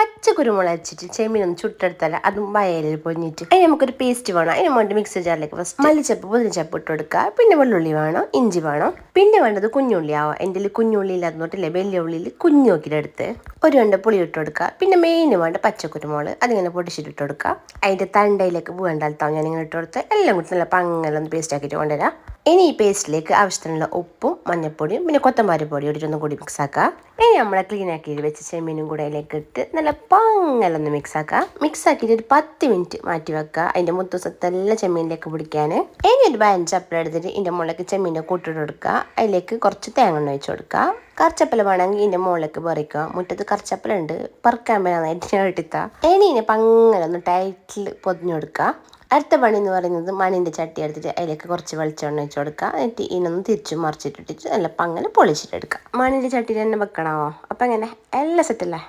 പച്ച കുരുമുളക് വെച്ചിട്ട് ചെമ്മീനൊന്ന് ചുട്ടെടുത്താൽ അതും വയലിൽ പൊഞ്ഞിട്ട് അതിന് നമുക്കൊരു പേസ്റ്റ് വേണം. അതിന് വേണ്ടി മിക്സി ജാറിലേക്ക് ഫസ്റ്റ് മല്ലിച്ചപ്പ് പുതിനച്ചപ്പ് ഇട്ട് കൊടുക്കുക. പിന്നെ വെള്ളുള്ളി വേണം, ഇഞ്ചി വേണം. പിന്നെ വേണ്ടത് കുഞ്ഞുള്ളി ആവാം. എൻ്റെ കുഞ്ഞുള്ളി ഇല്ലാന്നോട്ടില്ലേ വലിയ ഉള്ളിയിൽ കുഞ്ഞു നോക്കിയിട്ടെടുത്ത് ഒരു രണ്ട് പുളി ഇട്ട് കൊടുക്കുക. പിന്നെ മെയിൻ വേണ്ട പച്ചക്കുരുമുളക് അതിങ്ങനെ പൊടിച്ചിട്ട് കൊടുക്കുക. അതിൻ്റെ തണ്ടയിലേക്ക് വേണ്ടാൽത്താവും ഞാനിങ്ങനെ ഇട്ട് കൊടുത്ത് എല്ലാം കൂടി നല്ല പങ്ങലൊന്ന് പേസ്റ്റ് ആക്കിയിട്ട് കൊണ്ടുവരാം. ഇനി ഈ പേസ്റ്റിലേക്ക് ആവശ്യത്തിനുള്ള ഉപ്പും മഞ്ഞൾപ്പൊടിയും പിന്നെ കൊത്തമ്പാരി പൊടി ഇട്ടിട്ടൊന്നും കൂടി മിക്സ് ആക്കുക. ഇനി നമ്മളെ ക്ലീൻ ആക്കി വെച്ച് ചെമ്മീനും കൂടെ അതിലേക്ക് ഇട്ട് നല്ല പങ്ങലൊന്ന് മിക്സ് ആക്കുക. മിക്സ് ആക്കിയിട്ട് ഒരു 10 മിനിറ്റ് മാറ്റി വെക്കുക. അതിൻ്റെ മുത്തുസത്തെല്ലാം ചെമ്മീനിലേക്ക് പിടിക്കാൻ. ഇനി ഒരു 15 ചപ്പല എടുത്തിട്ട് ഇതിൻ്റെ മുകളിലേക്ക് ചെമ്മീൻ്റെ കൂട്ടിട്ട് കൊടുക്കുക. അതിലേക്ക് കുറച്ച് തേങ്ങ എണ്ണ ഒഴിച്ച് കൊടുക്കുക. കറിച്ചപ്പല വേണമെങ്കിൽ ഇതിൻ്റെ മുകളിലേക്ക് പറിക്കുക. മുറ്റത്ത് കറിച്ചപ്പല ഉണ്ട്, പറക്കാൻ പറ്റാനായിട്ട് ഞാൻ ഇട്ടിത്താ. ഇനി ഇതിനെ പങ്ങലൊന്ന് ടൈറ്റിൽ പൊതിഞ്ഞു കൊടുക്കുക. അടുത്ത പണി എന്ന് പറയുന്നത് മണിൻ്റെ ചട്ടി എടുത്തിട്ട് അതിലേക്ക് കുറച്ച് വെളിച്ചെണ്ണ ഒഴിച്ച് കൊടുക്കുക. എന്നിട്ട് ഇതിനൊന്ന് തിരിച്ചു മറിച്ചിട്ടിട്ട് നല്ല പങ്ങനെ പൊളിച്ചിട്ടെടുക്കുക. മണിൻ്റെ ചട്ടിയിൽ തന്നെ വെക്കണമോ? അപ്പം അങ്ങനെ എല്ലാം സെറ്റല്ലേ.